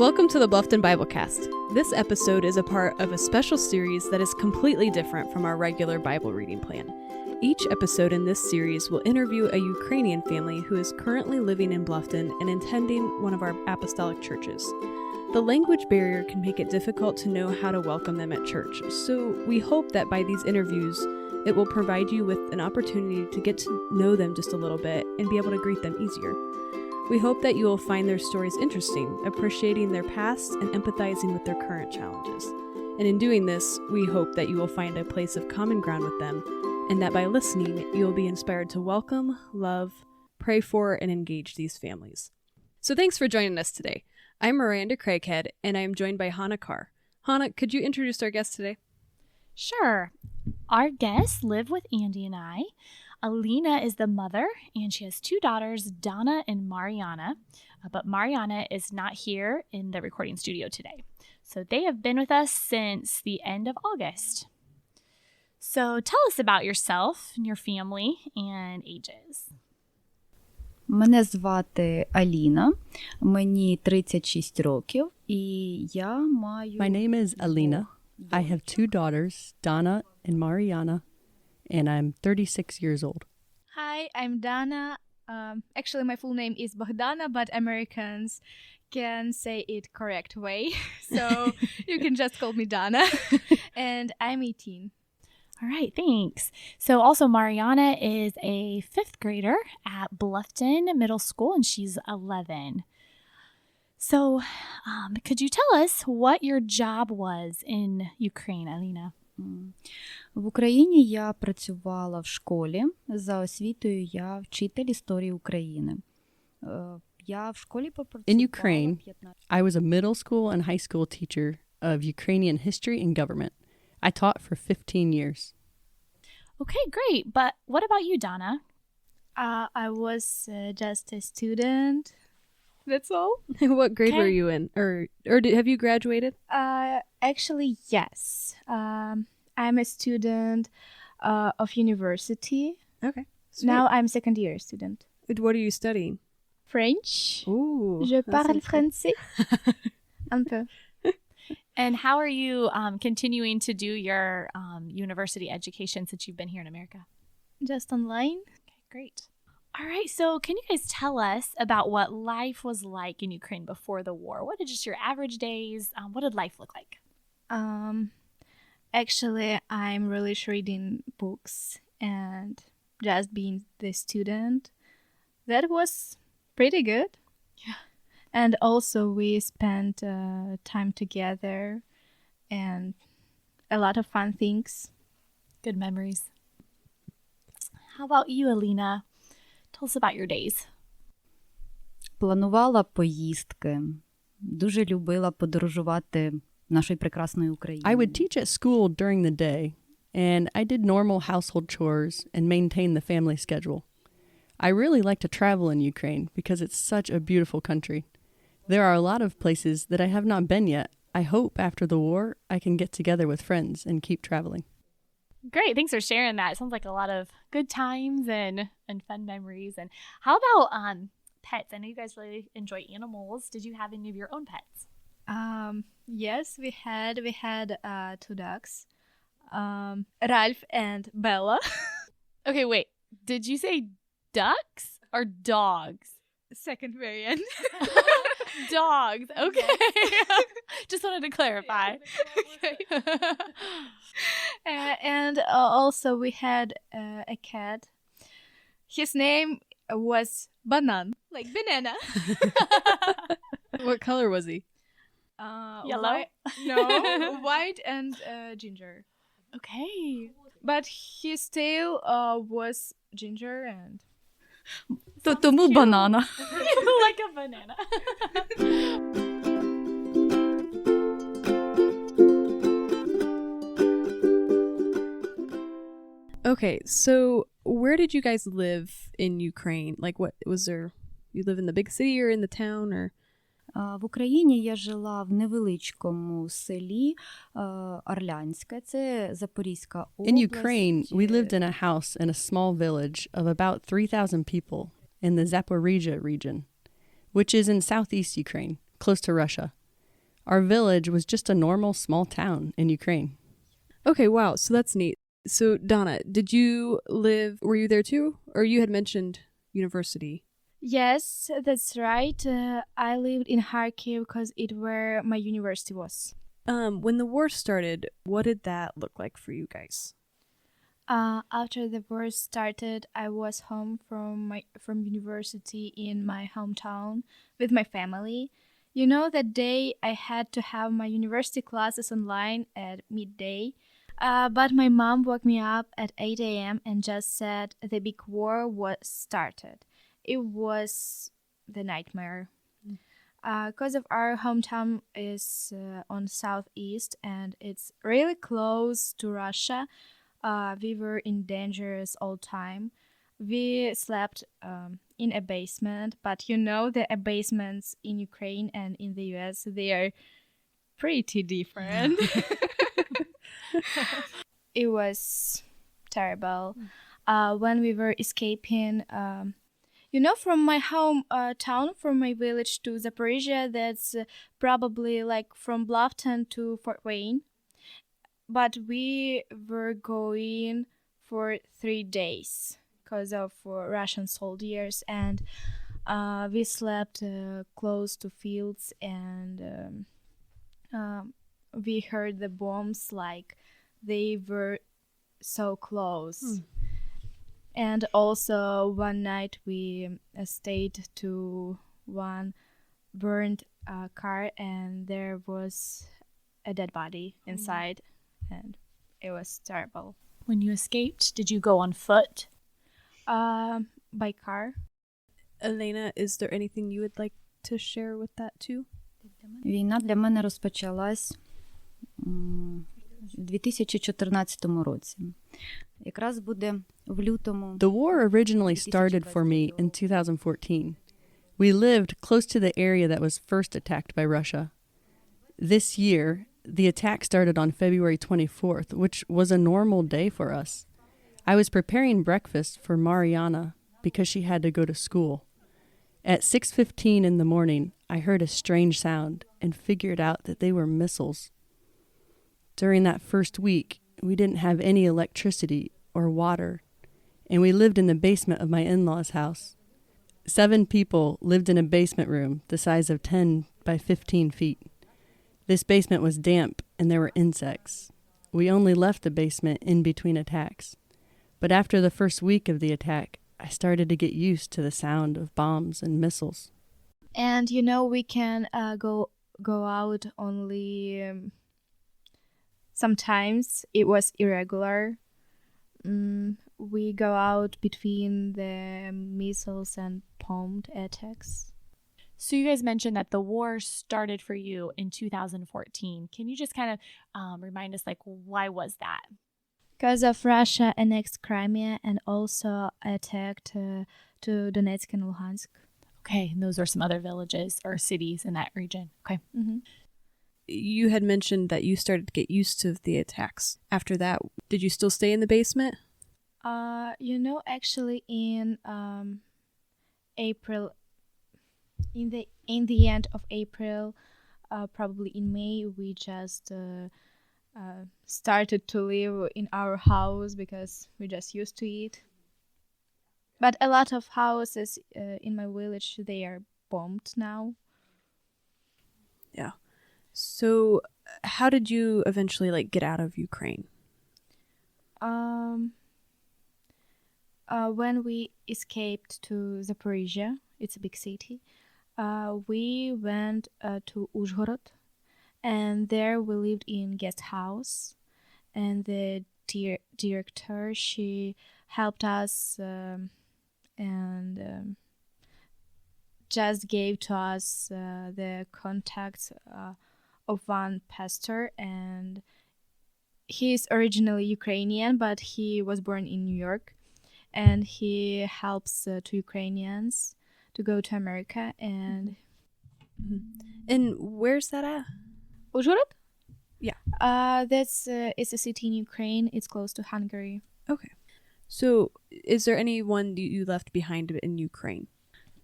Welcome to the Bluffton Biblecast. This episode is a part of a special series that is completely different from our regular Bible reading plan. Each episode in this series will interview a Ukrainian family who is currently living in Bluffton and attending one of our apostolic churches. The language barrier can make it difficult to know how to welcome them at church, so we hope that by these interviews, it will provide you with an opportunity to get to know them just a little bit and be able to greet them easier. We hope that you will find their stories interesting, appreciating their past and empathizing with their current challenges. And in doing this, we hope that you will find a place of common ground with them, and that by listening, you will be inspired to welcome, love, pray for, and engage these families. So thanks for joining us today. I'm Miranda Craighead, and I am joined by Hannah Carr. Hannah, could you introduce our guest today? Sure. Our guests live with Andy and I. Alina is the mother, and she has two daughters, Donna and Mariana. But Mariana is not here in the recording studio today. So they have been with us since the end of August. So tell us about yourself, your family, and ages. Мене звати Аліна, мені 36 років, і я маю... My name is Alina. I have two daughters, Donna and Mariana, and I'm 36 years old. Hi, I'm Dana. Actually, my full name is Bogdana, but Americans can say it correct way. So you can just call me Dana. And I'm 18. All right, thanks. So also Mariana is a fifth grader at Bluffton Middle School, and she's 11. So could you tell us what your job was in Ukraine, Alina? В Україні я працювала в школі. За освітою я вчитель історії України. Я в школі попрацювала... In Ukraine, I was a middle school and high school teacher of Ukrainian history and government. I taught for 15 years. Okay, great. But what about you, Donna? I was just a student. That's all. What grade were you in? Or have you graduated? Actually, yes. I'm a student of university. Okay. Sweet. Now I'm second year student. What are you studying? French. Ooh. Je parle français. Un peu. And how are you continuing to do your university education since you've been here in America? Just online. Okay, great. All right, so can you guys tell us about what life was like in Ukraine before the war? What are just your average days? What did life look like? Actually, I'm really reading books and just being the student. That was pretty good. Yeah. And also we spent time together and a lot of fun things. Good memories. How about you, Alina? Tell us about your days. Планувала поїздки. Дуже любила подорожувати нашою прекрасною Україною. I would teach at school during the day, and I did normal household chores and maintain the family schedule. I really like to travel in Ukraine because it's such a beautiful country. There are a lot of places that I have not been yet. I hope after the war I can get together with friends and keep traveling. Great. Thanks for sharing that. It sounds like a lot of good times and fun memories. And how about pets? I know you guys really enjoy animals. Did you have any of your own pets? Yes, we had two dogs, Ralph and Bella. Okay, wait. Did you say ducks or dogs? Second variant. Dogs. Okay. Just wanted to clarify. And also we had a cat. His name was Banan, like banana. What color was he? Yellow? White and ginger. Okay. But his tail was ginger and... Тому банана. Like a banana. Okay, so where did you guys live in Ukraine? Like, what was there? You live in the big city or in the town, or? В Україні я жила в невеличкому селі Орлянське, це Запорізька область. In Ukraine, we lived in a house in a small village of about 3,000 people in the Zaporizhia region, which is in southeast Ukraine, close to Russia. Our village was just a normal small town in Ukraine. Okay, wow. So that's neat. So, Donna, were you there too? Or you had mentioned university. Yes, that's right. I lived in Kharkiv because it where my university was. When the war started, what did that look like for you guys? After the war started, I was home from university in my hometown with my family. You know, that day I had to have my university classes online at midday. But my mom woke me up at 8 a.m. and just said the big war was started. It was the nightmare. Because of our hometown is on southeast and it's really close to Russia. We were in dangerous all time. We slept in a basement, but you know the basements in Ukraine and in the US, they are pretty different. It was terrible. When we were escaping, from my home town, from my village to Zaporizhia, that's probably like from Bluffton to Fort Wayne. But we were going for 3 days because of Russian soldiers, and we slept close to fields, and we heard the bombs like they were so close. And also one night we stayed to one burned car, and there was a dead body inside, and it was terrible. When you escaped, did you go on foot? By car. Alina, is there anything you would like to share with that too? Війна для мене розпочалась у 2014 році. Якраз буде в лютому. The war originally started for me in 2014. We lived close to the area that was first attacked by Russia. This year, the attack started on February 24th, which was a normal day for us. I was preparing breakfast for Mariana because she had to go to school. At 6:15 in the morning, I heard a strange sound and figured out that they were missiles. During that first week, we didn't have any electricity or water, and we lived in the basement of my in-laws' house. 7 people lived in a basement room the size of 10 by 15 feet. This basement was damp and there were insects. We only left the basement in between attacks. But after the first week of the attack, I started to get used to the sound of bombs and missiles. And we can go out only sometimes. It was irregular. We go out between the missiles and bombed attacks. So you guys mentioned that the war started for you in 2014. Can you just kind of remind us, why was that? Because of Russia annexed Crimea and also attacked to Donetsk and Luhansk. Okay, and those are some other villages or cities in that region. Okay. Mm-hmm. You had mentioned that you started to get used to the attacks. After that, did you still stay in the basement? Actually in April, in the end of April, probably in May, we just started to live in our house because we just used to it. But a lot of houses in my village, they are bombed now. Yeah. So how did you eventually get out of Ukraine? When we escaped to Zaporizhia, it's a big city, we went to Uzhhorod, and there we lived in guest house, and the director, she helped us and just gave to us the contacts of one pastor, and he's originally Ukrainian, but he was born in New York, and he helps to Ukrainians to go to America. And And where's that at? Uzhhorod? Yeah. That's it's a city in Ukraine. It's close to Hungary. Okay. So is there anyone you left behind in Ukraine?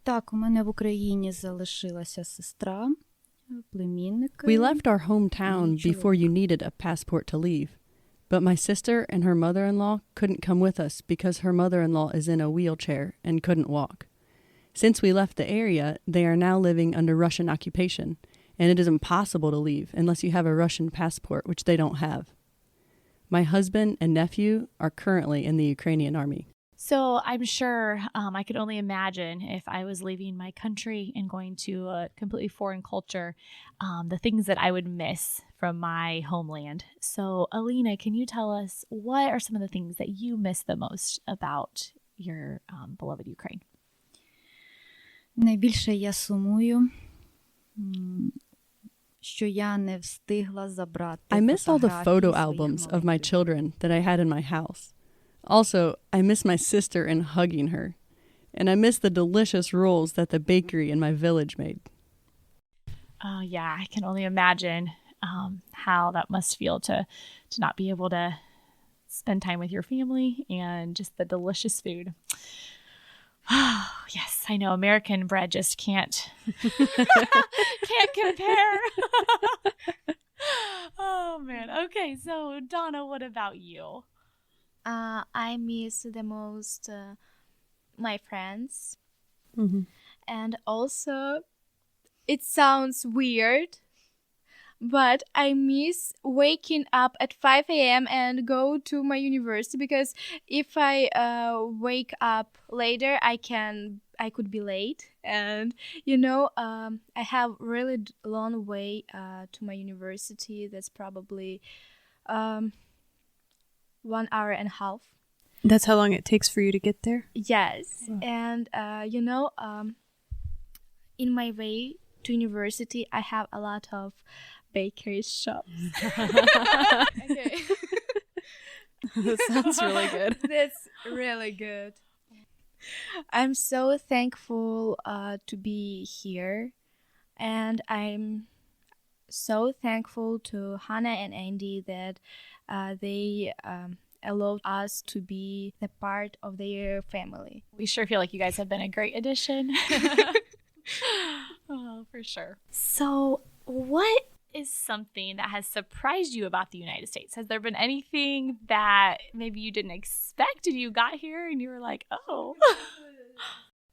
Так, у мене в Україні залишилася сестра. племінники. We left our hometown Чоловік. before you needed a passport to leave. But my sister and her mother-in-law couldn't come with us because her mother-in-law is in a wheelchair and couldn't walk. Since we left the area, they are now living under Russian occupation, and it is impossible to leave unless you have a Russian passport, which they don't have. My husband and nephew are currently in the Ukrainian army. So I'm sure I could only imagine if I was leaving my country and going to a completely foreign culture, the things that I would miss from my homeland. So Alina, can you tell us what are some of the things that you miss the most about your beloved Ukraine? Найбільше я сумую, що я не встигла забрати I miss all the фотографії photo своїх albums of my маленьких. children that I had in my house. Also, I miss my sister and hugging her. And I miss the delicious rolls that the bakery in my village made. Oh yeah, I can only imagine how that must feel to not be able to spend time with your family and just the delicious food. Oh, yes, I know American bread just can't compare. Oh man. Okay, so Donna, what about you? I miss the most my friends. Mm-hmm. And also, it sounds weird, but I miss waking up at 5 a.m. and go to my university, because if I wake up later, I could be late. And I have really long way to my university. That's probably 1 hour and a half. That's how long it takes for you to get there? Yes. And in my way to university, I have a lot of bakery shops. Okay. That sounds really good. That's really good. I'm so thankful to be here, and I'm so thankful to Hannah and Andy that they allowed us to be the part of their family. We sure feel like you guys have been a great addition. Oh, for sure. So, what is something that has surprised you about the United States? Has there been anything that maybe you didn't expect and you got here and you were like, oh?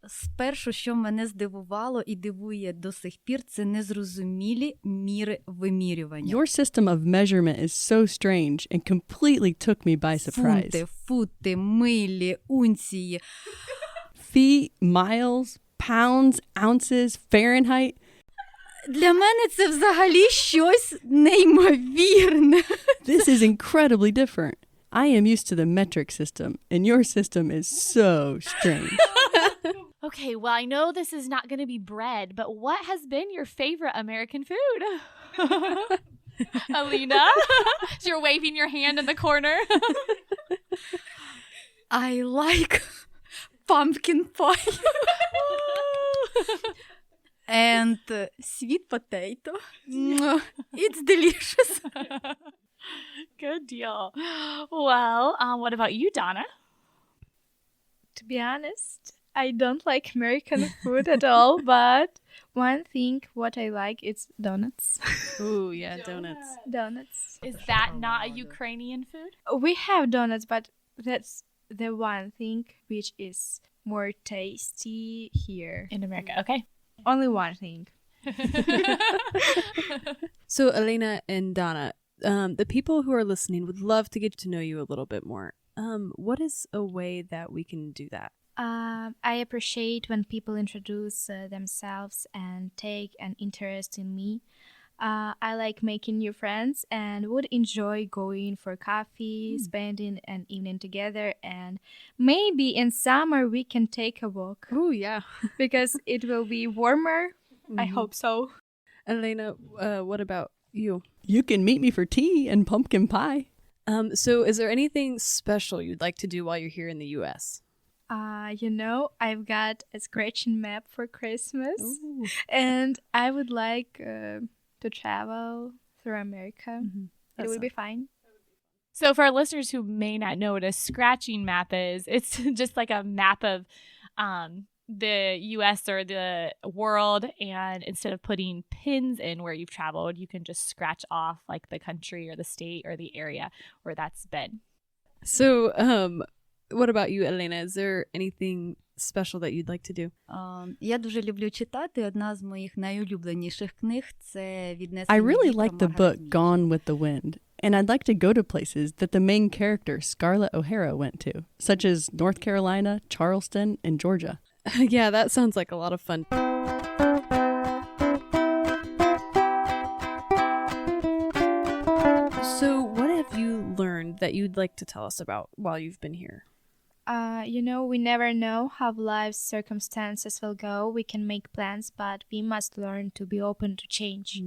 Спершу, що мене здивувало і дивує до сих пір, це незрозумілі міри вимірювання. Your system of measurement is so strange and completely took me by surprise. Фунти, фути, милі, унції. Feet, miles, pounds, ounces, Fahrenheit. Для мене це взагалі щось неймовірне. This is incredibly different. I am used to the metric system, and your system is so strange. Okay, well, I know this is not going to be bread, but what has been your favorite American food? Alina? You're waving your hand in the corner. I like pumpkin pie. And sweet potato. It's delicious. Good deal. Well, what about you, Donna? To be honest, I don't like American food at all, but one thing what I like is donuts. Ooh, yeah, donuts. Donuts. Is that not a Ukrainian food? We have donuts, but that's the one thing which is more tasty here. In America, okay. Only one thing. So, Alina and Donna, the people who are listening would love to get to know you a little bit more. What is a way that we can do that? I appreciate when people introduce themselves and take an interest in me. I like making new friends and would enjoy going for coffee, spending an evening together, and maybe in summer we can take a walk. Ooh, yeah. Because it will be warmer. I hope so. Alina, what about you? You can meet me for tea and pumpkin pie. So is there anything special you'd like to do while you're here in the U.S.? I've got a scratching map for Christmas. Ooh. And I would like to travel through America. Mm-hmm. It would be fine. So for our listeners who may not know what a scratching map is, it's just like a map of the US or the world, and instead of putting pins in where you've traveled, you can just scratch off like the country or the state or the area where that's been. So, what about you, Alina? Is there anything special that you'd like to do? Я дуже люблю читати. Одна з моїх найулюбленіших книг – це віднесення I really вітром like the Маргарет book Міч. Gone with the Wind, and I'd like to go to places that the main character, Scarlett O'Hara, went to, such as North Carolina, Charleston, and Georgia. Yeah, that sounds like a lot of fun. So, what have you learned that you'd like to tell us about while you've been here? We never know how life's circumstances will go. We can make plans, but we must learn to be open to change.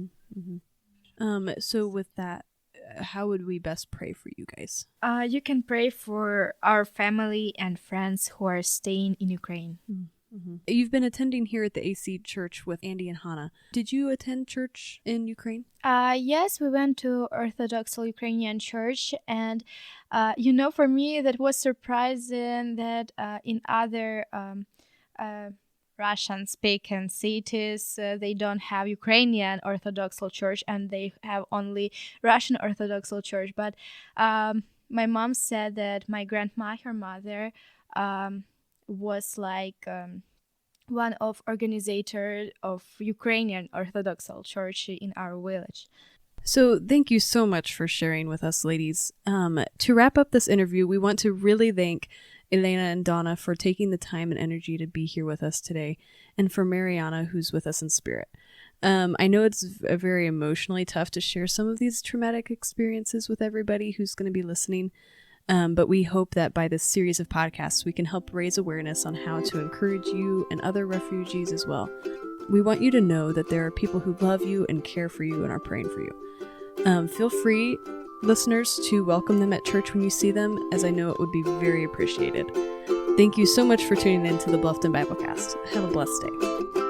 So with that, how would we best pray for you guys? You can pray for our family and friends who are staying in Ukraine. You've been attending here at the AC Church with Andy and Hannah. Did you attend church in Ukraine? Yes, we went to Orthodox Ukrainian church, and for me that was surprising that in other Russian-speaking cities they don't have Ukrainian Orthodox church, and they have only Russian Orthodox church. But my mom said that my grandma, her mother, was like one of organizers of Ukrainian Orthodox church in our village. So thank you so much for sharing with us, ladies. To wrap up this interview, we want to really thank Elena and Donna for taking the time and energy to be here with us today, and for Mariana, who's with us in spirit. I know it's very emotionally tough to share some of these traumatic experiences with everybody who's going to be listening, but we hope that by this series of podcasts, we can help raise awareness on how to encourage you and other refugees as well. We want you to know that there are people who love you and care for you and are praying for you. Feel free, listeners, to welcome them at church when you see them, as I know it would be very appreciated. Thank you so much for tuning in to the Bluffton Biblecast. Have a blessed day.